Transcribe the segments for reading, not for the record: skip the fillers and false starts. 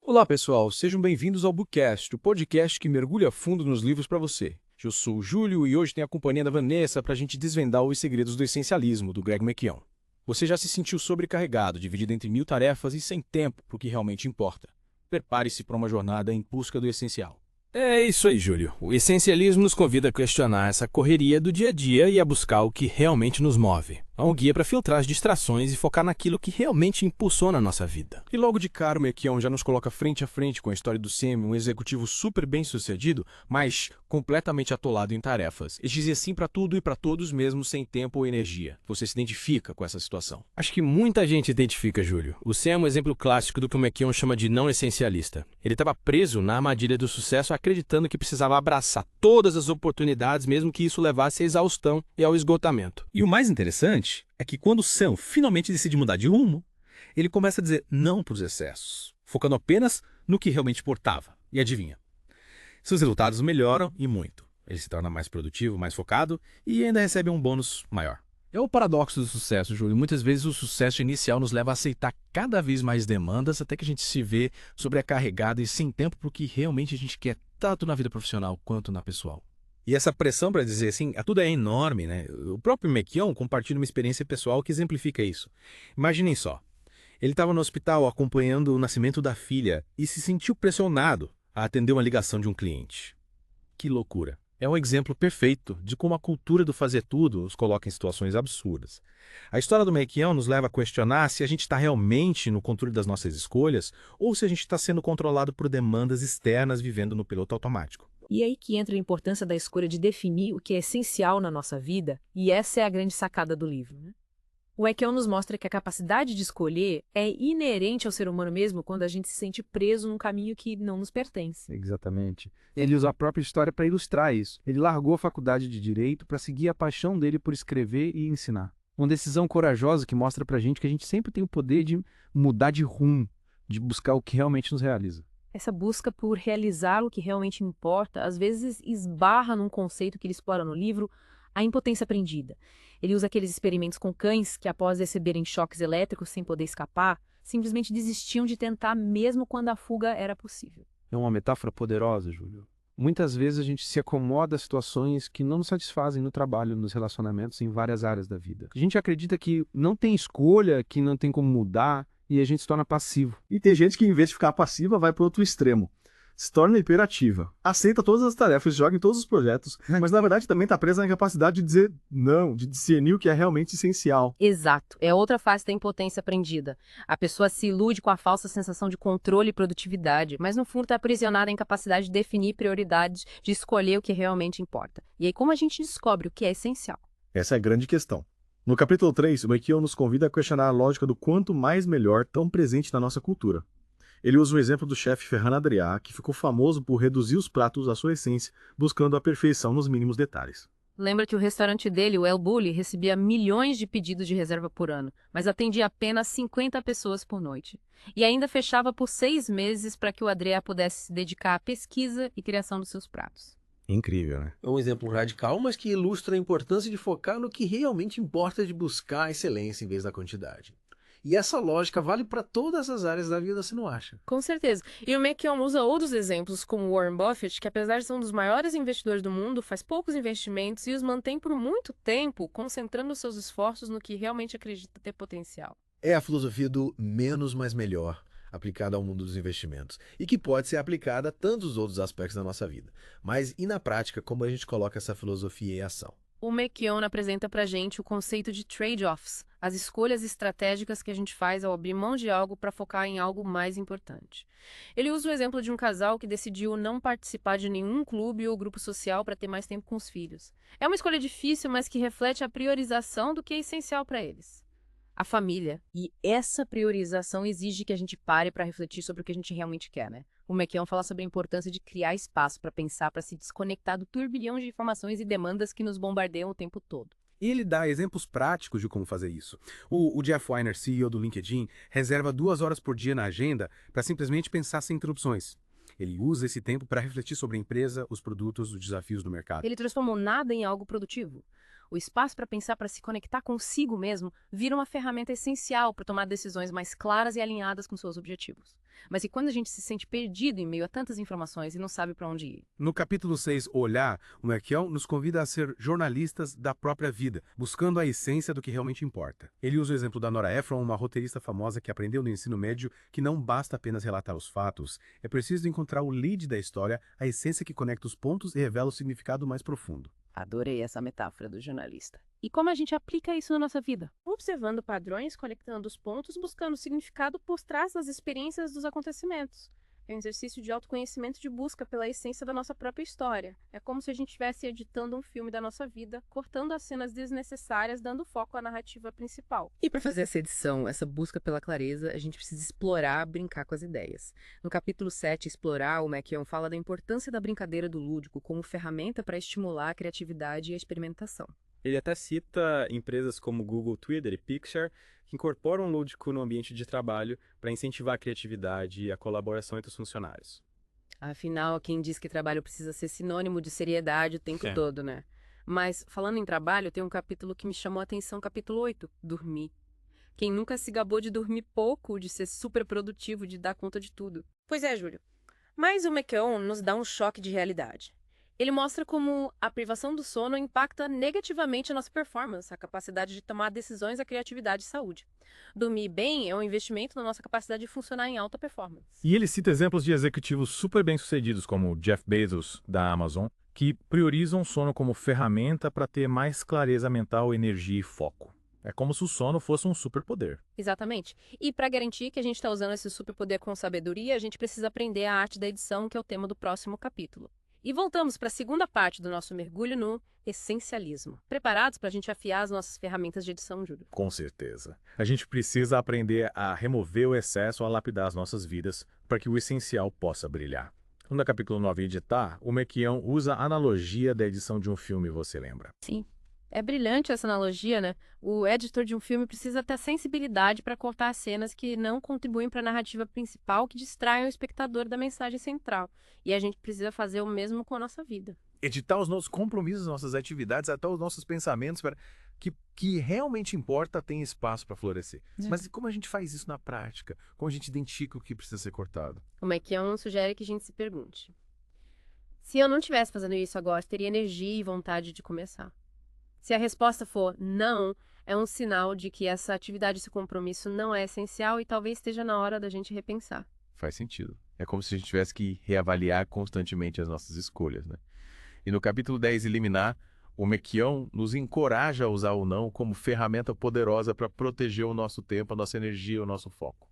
Olá, pessoal, sejam bem-vindos ao Bookcast, o podcast que mergulha a fundo nos livros para você. Eu sou o Júlio e hoje tenho a companhia da Vanessa para a gente desvendar os segredos do essencialismo, do Greg McKeown. Você já se sentiu sobrecarregado, dividido entre mil tarefas e sem tempo para o que realmente importa? Prepare-se para uma jornada em busca do essencial. É isso aí, Júlio. O essencialismo nos convida a questionar essa correria do dia a dia e a buscar o que realmente nos move. É um guia para filtrar as distrações e focar naquilo que realmente impulsiona a nossa vida. E logo de cara o McKeown já nos coloca frente a frente com a história do Sam, um executivo super bem-sucedido, mas completamente atolado em tarefas. Ele dizia sim para tudo e para todos mesmo sem tempo ou energia. Você se identifica com essa situação? Acho que muita gente identifica, Júlio. O Sam é um exemplo clássico do que o McKeown chama de não essencialista. Ele estava preso na armadilha do sucesso, acreditando que precisava abraçar todas as oportunidades, mesmo que isso levasse à exaustão e ao esgotamento. E o mais interessante é que quando Sam finalmente decide mudar de rumo, ele começa a dizer não para os excessos, focando apenas no que realmente importava. E adivinha? Seus resultados melhoram e muito. Ele se torna mais produtivo, mais focado e ainda recebe um bônus maior. É o paradoxo do sucesso, Júlio. Muitas vezes o sucesso inicial nos leva a aceitar cada vez mais demandas até que a gente se vê sobrecarregado e sem tempo para o que realmente a gente quer, tanto na vida profissional quanto na pessoal. E essa pressão para dizer assim, tudo é enorme, né? O próprio McKeown compartilha uma experiência pessoal que exemplifica isso. Imaginem só, ele estava no hospital acompanhando o nascimento da filha e se sentiu pressionado a atender uma ligação de um cliente. Que loucura! É um exemplo perfeito de como a cultura do fazer tudo os coloca em situações absurdas. A história do McKeown nos leva a questionar se a gente está realmente no controle das nossas escolhas ou se a gente está sendo controlado por demandas externas vivendo no piloto automático. E aí que entra a importância da escolha de definir o que é essencial na nossa vida, e essa é a grande sacada do livro, né? O Ekel nos mostra que a capacidade de escolher é inerente ao ser humano mesmo quando a gente se sente preso num caminho que não nos pertence. Exatamente. Ele usa a própria história para ilustrar isso. Ele largou a faculdade de Direito para seguir a paixão dele por escrever e ensinar. Uma decisão corajosa que mostra pra gente que a gente sempre tem o poder de mudar de rumo, de buscar o que realmente nos realiza. Essa busca por realizar o que realmente importa, às vezes esbarra num conceito que ele explora no livro, a impotência aprendida. Ele usa aqueles experimentos com cães que, após receberem choques elétricos sem poder escapar, simplesmente desistiam de tentar mesmo quando a fuga era possível. É uma metáfora poderosa, Júlio. Muitas vezes a gente se acomoda a situações que não nos satisfazem no trabalho, nos relacionamentos, em várias áreas da vida. A gente acredita que não tem escolha, que não tem como mudar, e a gente se torna passivo. E tem gente que, em vez de ficar passiva, vai para o outro extremo. Se torna hiperativa. Aceita todas as tarefas, joga em todos os projetos, mas na verdade também está presa na capacidade de dizer não, de discernir o que é realmente essencial. Exato. É outra face da impotência aprendida. A pessoa se ilude com a falsa sensação de controle e produtividade, mas no fundo está aprisionada em capacidade de definir prioridades, de escolher o que realmente importa. E aí como a gente descobre o que é essencial? Essa é a grande questão. No capítulo 3, o McKeown nos convida a questionar a lógica do quanto mais melhor tão presente na nossa cultura. Ele usa o exemplo do chefe Ferran Adrià, que ficou famoso por reduzir os pratos à sua essência, buscando a perfeição nos mínimos detalhes. Lembra que o restaurante dele, o El Bulli, recebia milhões de pedidos de reserva por ano, mas atendia apenas 50 pessoas por noite. E ainda fechava por 6 meses para que o Adrià pudesse se dedicar à pesquisa e criação dos seus pratos. Incrível, né? É um exemplo radical, mas que ilustra a importância de focar no que realmente importa, de buscar a excelência em vez da quantidade. E essa lógica vale para todas as áreas da vida, você não acha? Com certeza. E o McKeown usa outros exemplos, como Warren Buffett, que apesar de ser um dos maiores investidores do mundo, faz poucos investimentos e os mantém por muito tempo, concentrando seus esforços no que realmente acredita ter potencial. É a filosofia do menos mais melhor, aplicada ao mundo dos investimentos, e que pode ser aplicada a tantos outros aspectos da nossa vida. Mas e na prática, como a gente coloca essa filosofia em ação? O McKeown apresenta pra gente o conceito de trade-offs, as escolhas estratégicas que a gente faz ao abrir mão de algo para focar em algo mais importante. Ele usa o exemplo de um casal que decidiu não participar de nenhum clube ou grupo social para ter mais tempo com os filhos. É uma escolha difícil, mas que reflete a priorização do que é essencial para eles. A família. E essa priorização exige que a gente pare para refletir sobre o que a gente realmente quer, né? O McKeown fala sobre a importância de criar espaço para pensar, para se desconectar do turbilhão de informações e demandas que nos bombardeiam o tempo todo. E ele dá exemplos práticos de como fazer isso. O Jeff Weiner, CEO do LinkedIn, reserva 2 horas por dia na agenda para simplesmente pensar sem interrupções. Ele usa esse tempo para refletir sobre a empresa, os produtos, os desafios do mercado. Ele transformou nada em algo produtivo. O espaço para pensar, para se conectar consigo mesmo, vira uma ferramenta essencial para tomar decisões mais claras e alinhadas com seus objetivos. Mas e quando a gente se sente perdido em meio a tantas informações e não sabe para onde ir? No capítulo 6, Olhar, o McKeown nos convida a ser jornalistas da própria vida, buscando a essência do que realmente importa. Ele usa o exemplo da Nora Ephron, uma roteirista famosa que aprendeu no ensino médio que não basta apenas relatar os fatos, é preciso encontrar o lead da história, a essência que conecta os pontos e revela o significado mais profundo. Adorei essa metáfora do jornalista. E como a gente aplica isso na nossa vida? Observando padrões, conectando os pontos, buscando o significado por trás das experiências dos acontecimentos. É um exercício de autoconhecimento, de busca pela essência da nossa própria história. É como se a gente estivesse editando um filme da nossa vida, cortando as cenas desnecessárias, dando foco à narrativa principal. E para fazer essa edição, essa busca pela clareza, a gente precisa explorar, brincar com as ideias. No capítulo 7, Explorar, o McKeown fala da importância da brincadeira do lúdico como ferramenta para estimular a criatividade e a experimentação. Ele até cita empresas como Google, Twitter e Pixar, que incorporam o lúdico no ambiente de trabalho para incentivar a criatividade e a colaboração entre os funcionários. Afinal, quem diz que trabalho precisa ser sinônimo de seriedade o tempo todo, né? Mas, falando em trabalho, tem um capítulo que me chamou a atenção, capítulo 8, Dormir. Quem nunca se gabou de dormir pouco, de ser super produtivo, de dar conta de tudo? Pois é, Júlio. Mas o McKeown nos dá um choque de realidade. Ele mostra como a privação do sono impacta negativamente a nossa performance, a capacidade de tomar decisões, a criatividade e saúde. Dormir bem é um investimento na nossa capacidade de funcionar em alta performance. E ele cita exemplos de executivos super bem-sucedidos, como Jeff Bezos, da Amazon, que priorizam o sono como ferramenta para ter mais clareza mental, energia e foco. É como se o sono fosse um superpoder. Exatamente. E para garantir que a gente está usando esse superpoder com sabedoria, a gente precisa aprender a arte da edição, que é o tema do próximo capítulo. E voltamos para a segunda parte do nosso mergulho no essencialismo. Preparados para a gente afiar as nossas ferramentas de edição, Júlio? Com certeza. A gente precisa aprender a remover o excesso, a lapidar as nossas vidas, para que o essencial possa brilhar. No capítulo 9, Editar, o McKeown usa a analogia da edição de um filme, você lembra? Sim. É brilhante essa analogia, né? O editor de um filme precisa ter sensibilidade para cortar cenas que não contribuem para a narrativa principal, que distraem o espectador da mensagem central. E a gente precisa fazer o mesmo com a nossa vida. Editar os nossos compromissos, as nossas atividades, até os nossos pensamentos, para que realmente importa, tem espaço para florescer. Mas como a gente faz isso na prática? Como a gente identifica o que precisa ser cortado? O McKeown sugere que a gente se pergunte: se eu não estivesse fazendo isso agora, teria energia e vontade de começar? Se a resposta for não, é um sinal de que essa atividade, esse compromisso não é essencial e talvez esteja na hora da gente repensar. Faz sentido. É como se a gente tivesse que reavaliar constantemente as nossas escolhas, né? E no capítulo 10, Eliminar, o McKeown nos encoraja a usar o não como ferramenta poderosa para proteger o nosso tempo, a nossa energia, o nosso foco.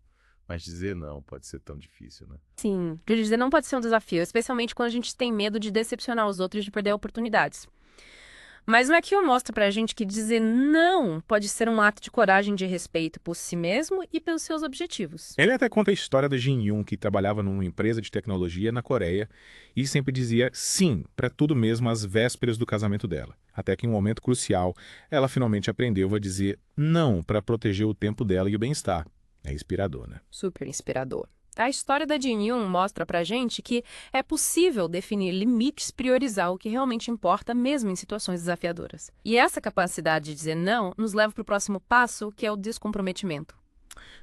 Mas dizer não pode ser tão difícil, né? Sim, dizer não pode ser um desafio, especialmente quando a gente tem medo de decepcionar os outros e de perder oportunidades. Mas o McKeown mostra pra gente que dizer não pode ser um ato de coragem, de respeito por si mesmo e pelos seus objetivos. Ele até conta a história da Jin Yoon, que trabalhava numa empresa de tecnologia na Coreia e sempre dizia sim para tudo mesmo às vésperas do casamento dela. Até que em um momento crucial, ela finalmente aprendeu a dizer não para proteger o tempo dela e o bem-estar. É inspirador, né? Super inspirador. A história da Jin Yoon mostra pra gente que é possível definir limites, priorizar o que realmente importa, mesmo em situações desafiadoras. E essa capacidade de dizer não nos leva para o próximo passo, que é o descomprometimento.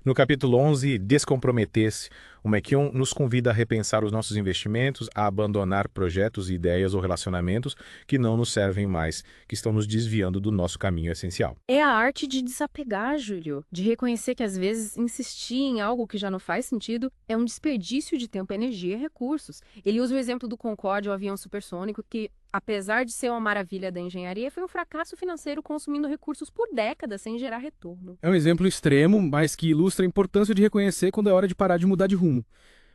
No capítulo 11, Descomprometer-se, o McKeown nos convida a repensar os nossos investimentos, a abandonar projetos, ideias ou relacionamentos que não nos servem mais, que estão nos desviando do nosso caminho essencial. É a arte de desapegar, Júlio, de reconhecer que às vezes insistir em algo que já não faz sentido é um desperdício de tempo, energia e recursos. Ele usa o exemplo do Concorde, o avião supersônico, que, apesar de ser uma maravilha da engenharia, foi um fracasso financeiro consumindo recursos por décadas sem gerar retorno. É um exemplo extremo, mas que ilustra a importância de reconhecer quando é hora de parar de mudar de rumo.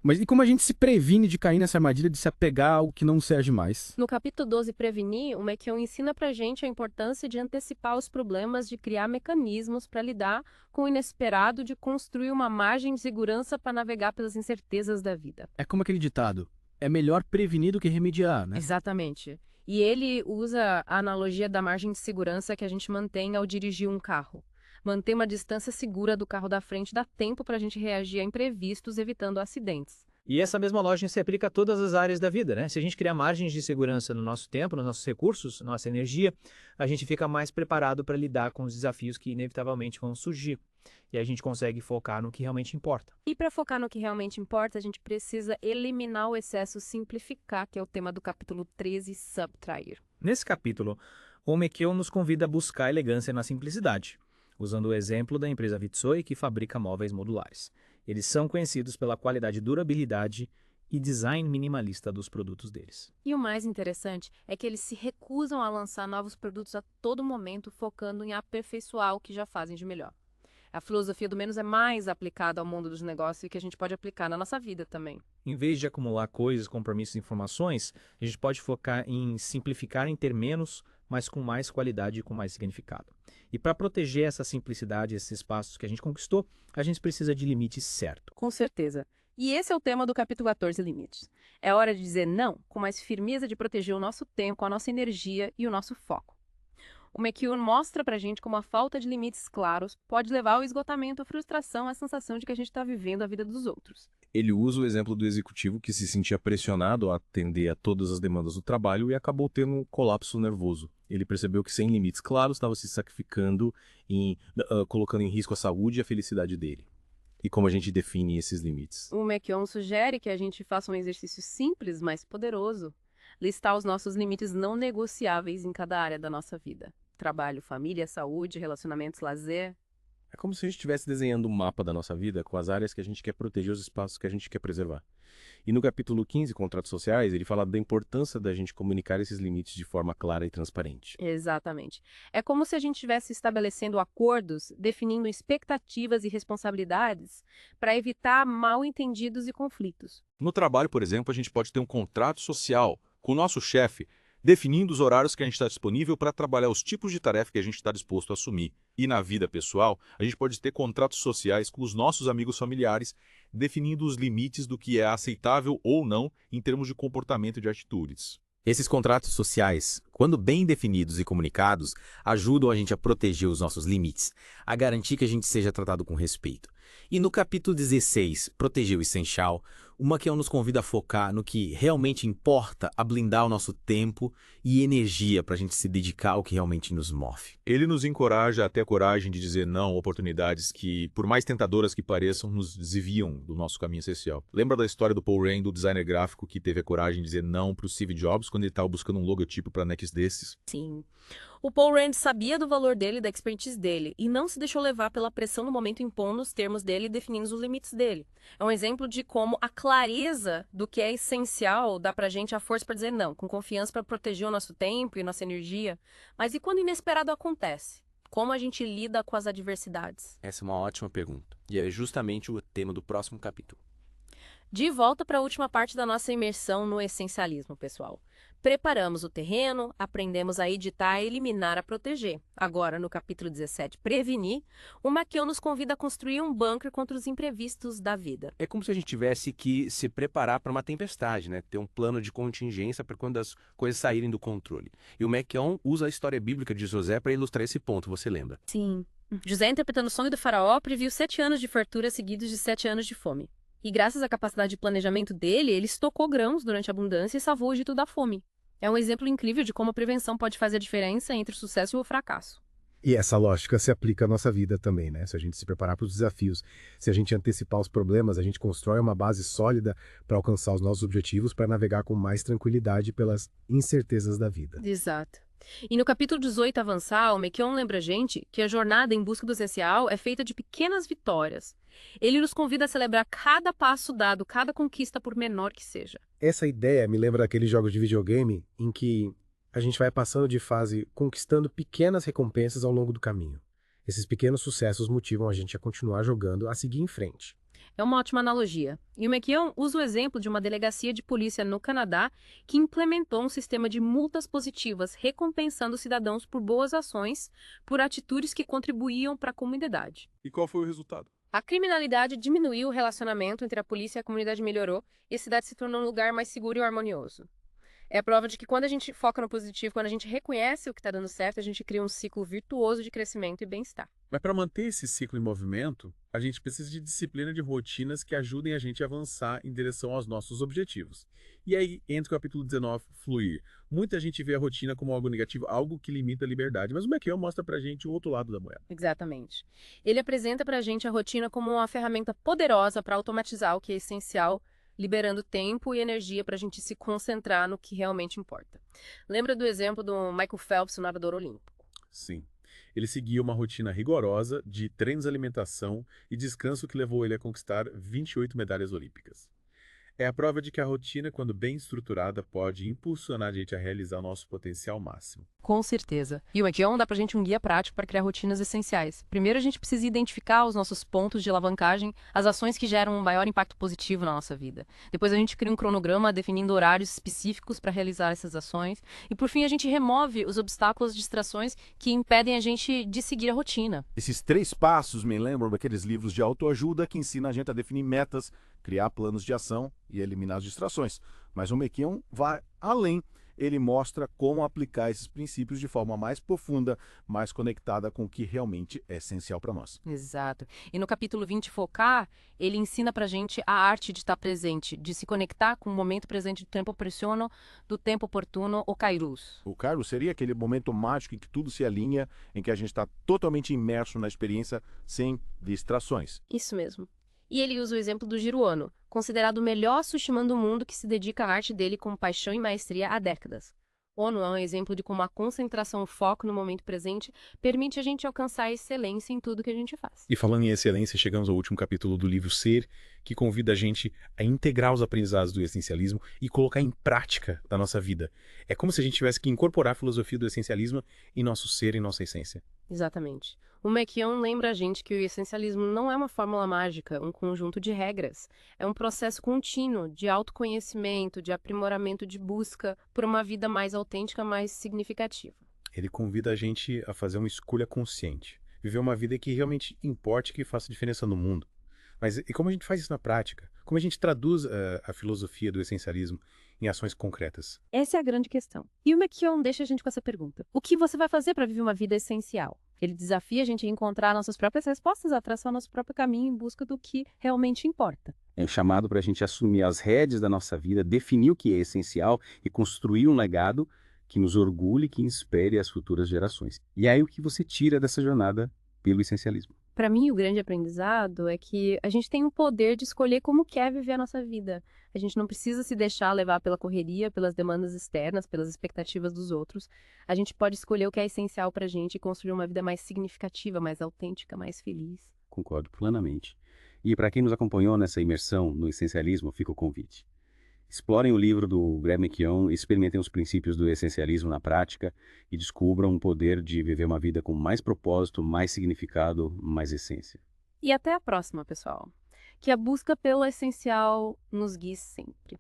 Mas e como a gente se previne de cair nessa armadilha de se apegar a algo que não serve mais? No capítulo 12, Prevenir, o McKeown ensina pra gente a importância de antecipar os problemas, de criar mecanismos para lidar com o inesperado, de construir uma margem de segurança para navegar pelas incertezas da vida. É como aquele ditado: é melhor prevenir do que remediar, né? Exatamente. E ele usa a analogia da margem de segurança que a gente mantém ao dirigir um carro. Manter uma distância segura do carro da frente dá tempo para a gente reagir a imprevistos, evitando acidentes. E essa mesma lógica se aplica a todas as áreas da vida, né? Se a gente criar margens de segurança no nosso tempo, nos nossos recursos, nossa energia, a gente fica mais preparado para lidar com os desafios que inevitavelmente vão surgir. E a gente consegue focar no que realmente importa. E para focar no que realmente importa, a gente precisa eliminar o excesso, simplificar, que é o tema do capítulo 13, subtrair. Nesse capítulo, o McKeown nos convida a buscar elegância na simplicidade, usando o exemplo da empresa Vitsoi, que fabrica móveis modulares. Eles são conhecidos pela qualidade, durabilidade e design minimalista dos produtos deles. E o mais interessante é que eles se recusam a lançar novos produtos a todo momento, focando em aperfeiçoar o que já fazem de melhor. A filosofia do menos é mais aplicada ao mundo dos negócios e que a gente pode aplicar na nossa vida também. Em vez de acumular coisas, compromissos e informações, a gente pode focar em simplificar, em ter menos, mas com mais qualidade e com mais significado. E para proteger essa simplicidade, esses espaços que a gente conquistou, a gente precisa de limites certos. Com certeza. E esse é o tema do capítulo 14, Limites. É hora de dizer não, com mais firmeza de proteger o nosso tempo, a nossa energia e o nosso foco. O McKeown mostra pra gente como a falta de limites claros pode levar ao esgotamento, à frustração, à sensação de que a gente está vivendo a vida dos outros. Ele usa o exemplo do executivo que se sentia pressionado a atender a todas as demandas do trabalho e acabou tendo um colapso nervoso. Ele percebeu que sem limites claros estava se sacrificando, colocando em risco a saúde e a felicidade dele. E como a gente define esses limites? O McKeown sugere que a gente faça um exercício simples, mas poderoso. Listar os nossos limites não negociáveis em cada área da nossa vida. Trabalho, família, saúde, relacionamentos, lazer. É como se a gente estivesse desenhando um mapa da nossa vida com as áreas que a gente quer proteger, os espaços que a gente quer preservar. E no capítulo 15, Contratos Sociais, ele fala da importância da gente comunicar esses limites de forma clara e transparente. Exatamente. É como se a gente estivesse estabelecendo acordos, definindo expectativas e responsabilidades para evitar mal-entendidos e conflitos. No trabalho, por exemplo, a gente pode ter um contrato social com o nosso chefe, definindo os horários que a gente está disponível para trabalhar os tipos de tarefa que a gente está disposto a assumir. E na vida pessoal, a gente pode ter contratos sociais com os nossos amigos familiares, definindo os limites do que é aceitável ou não em termos de comportamento e de atitudes. Esses contratos sociais, quando bem definidos e comunicados, ajudam a gente a proteger os nossos limites, a garantir que a gente seja tratado com respeito. E no capítulo 16, Proteger o Essencial, o McKeown nos convida a focar no que realmente importa, a blindar o nosso tempo e energia para a gente se dedicar ao que realmente nos move. Ele nos encoraja a ter a coragem de dizer não a oportunidades que, por mais tentadoras que pareçam, nos desviam do nosso caminho essencial. Lembra da história do Paul Rand, do designer gráfico que teve a coragem de dizer não para o Steve Jobs quando ele estava buscando um logotipo para Next desses? Sim. O Paul Rand sabia do valor dele e da expertise dele e não se deixou levar pela pressão no momento impondo os termos dele e definindo os limites dele. É um exemplo de como a clareza do que é essencial dá pra gente a força para dizer não, com confiança para proteger o nosso tempo e nossa energia. Mas e quando o inesperado acontece? Como a gente lida com as adversidades? Essa é uma ótima pergunta. E é justamente o tema do próximo capítulo. De volta para a última parte da nossa imersão no essencialismo, pessoal. Preparamos o terreno, aprendemos a editar, a eliminar, a proteger. Agora, no capítulo 17, Prevenir, o McKeown nos convida a construir um bunker contra os imprevistos da vida. É como se a gente tivesse que se preparar para uma tempestade, né? Ter um plano de contingência para quando as coisas saírem do controle. E o McKeown usa a história bíblica de José para ilustrar esse ponto, você lembra? Sim. José, interpretando o sonho do faraó, previu 7 anos de fartura seguidos de 7 anos de fome. E graças à capacidade de planejamento dele, ele estocou grãos durante a abundância e salvou o Egito da fome. É um exemplo incrível de como a prevenção pode fazer a diferença entre o sucesso e o fracasso. E essa lógica se aplica à nossa vida também, né? Se a gente se preparar para os desafios, se a gente antecipar os problemas, a gente constrói uma base sólida para alcançar os nossos objetivos, para navegar com mais tranquilidade pelas incertezas da vida. Exato. E no capítulo 18, Avançar, o McKeown lembra a gente que a jornada em busca do essencial é feita de pequenas vitórias. Ele nos convida a celebrar cada passo dado, cada conquista, por menor que seja. Essa ideia me lembra daqueles jogos de videogame em que a gente vai passando de fase conquistando pequenas recompensas ao longo do caminho. Esses pequenos sucessos motivam a gente a continuar jogando, a seguir em frente. É uma ótima analogia. E o McKeown usa o exemplo de uma delegacia de polícia no Canadá que implementou um sistema de multas positivas, recompensando cidadãos por boas ações, por atitudes que contribuíam para a comunidade. E qual foi o resultado? A criminalidade diminuiu, o relacionamento entre a polícia e a comunidade melhorou e a cidade se tornou um lugar mais seguro e harmonioso. É a prova de que quando a gente foca no positivo, quando a gente reconhece o que está dando certo, a gente cria um ciclo virtuoso de crescimento e bem-estar. Mas para manter esse ciclo em movimento, a gente precisa de disciplina, de rotinas que ajudem a gente a avançar em direção aos nossos objetivos. E aí entra o capítulo 19, fluir. Muita gente vê a rotina como algo negativo, algo que limita a liberdade, mas o McKeown mostra pra gente o outro lado da moeda. Exatamente. Ele apresenta para a gente a rotina como uma ferramenta poderosa para automatizar o que é essencial, liberando tempo e energia para a gente se concentrar no que realmente importa. Lembra do exemplo do Michael Phelps, o nadador olímpico? Sim. Ele seguia uma rotina rigorosa de treinos, alimentação e descanso que levou ele a conquistar 28 medalhas olímpicas. É a prova de que a rotina, quando bem estruturada, pode impulsionar a gente a realizar o nosso potencial máximo. Com certeza. E o McKeown dá pra gente um guia prático para criar rotinas essenciais. Primeiro, a gente precisa identificar os nossos pontos de alavancagem, as ações que geram um maior impacto positivo na nossa vida. Depois, a gente cria um cronograma definindo horários específicos para realizar essas ações. E, por fim, a gente remove os obstáculos, distrações que impedem a gente de seguir a rotina. Esses 3 passos me lembram daqueles livros de autoajuda que ensinam a gente a definir metas, criar planos de ação e eliminar as distrações. Mas o McKeown vai além. Ele mostra como aplicar esses princípios de forma mais profunda, mais conectada com o que realmente é essencial para nós. Exato. E no capítulo 20, Focar, ele ensina pra gente a arte de estar presente, de se conectar com o momento presente do tempo oportuno, o kairos. O Kairos seria aquele momento mágico em que tudo se alinha, em que a gente está totalmente imerso na experiência, sem distrações. Isso mesmo. E ele usa o exemplo do Jiro Ono, considerado o melhor sushi-man do mundo que se dedica à arte dele com paixão e maestria há décadas. Ono é um exemplo de como a concentração e o foco no momento presente permite a gente alcançar a excelência em tudo que a gente faz. E falando em excelência, chegamos ao último capítulo do livro Ser, que convida a gente a integrar os aprendizados do essencialismo e colocar em prática da nossa vida. É como se a gente tivesse que incorporar a filosofia do essencialismo em nosso ser, em nossa essência. Exatamente. O McKeown lembra a gente que o essencialismo não é uma fórmula mágica, um conjunto de regras. É um processo contínuo de autoconhecimento, de aprimoramento, de busca por uma vida mais autêntica, mais significativa. Ele convida a gente a fazer uma escolha consciente, viver uma vida que realmente importe e que faça diferença no mundo. Mas e como a gente faz isso na prática? Como a gente traduz a filosofia do essencialismo em ações concretas? Essa é a grande questão. E o McKeown deixa a gente com essa pergunta. O que você vai fazer para viver uma vida essencial? Ele desafia a gente a encontrar nossas próprias respostas, a traçar nosso próprio caminho em busca do que realmente importa. É um chamado para a gente assumir as rédeas da nossa vida, definir o que é essencial e construir um legado que nos orgulhe e que inspire as futuras gerações. E aí o que você tira dessa jornada pelo essencialismo? Para mim, o grande aprendizado é que a gente tem o poder de escolher como quer viver a nossa vida. A gente não precisa se deixar levar pela correria, pelas demandas externas, pelas expectativas dos outros. A gente pode escolher o que é essencial para a gente e construir uma vida mais significativa, mais autêntica, mais feliz. Concordo plenamente. E para quem nos acompanhou nessa imersão no essencialismo, fica o convite. Explorem o livro do Greg McKeown, experimentem os princípios do essencialismo na prática e descubram o poder de viver uma vida com mais propósito, mais significado, mais essência. E até a próxima, pessoal. Que a busca pelo essencial nos guie sempre.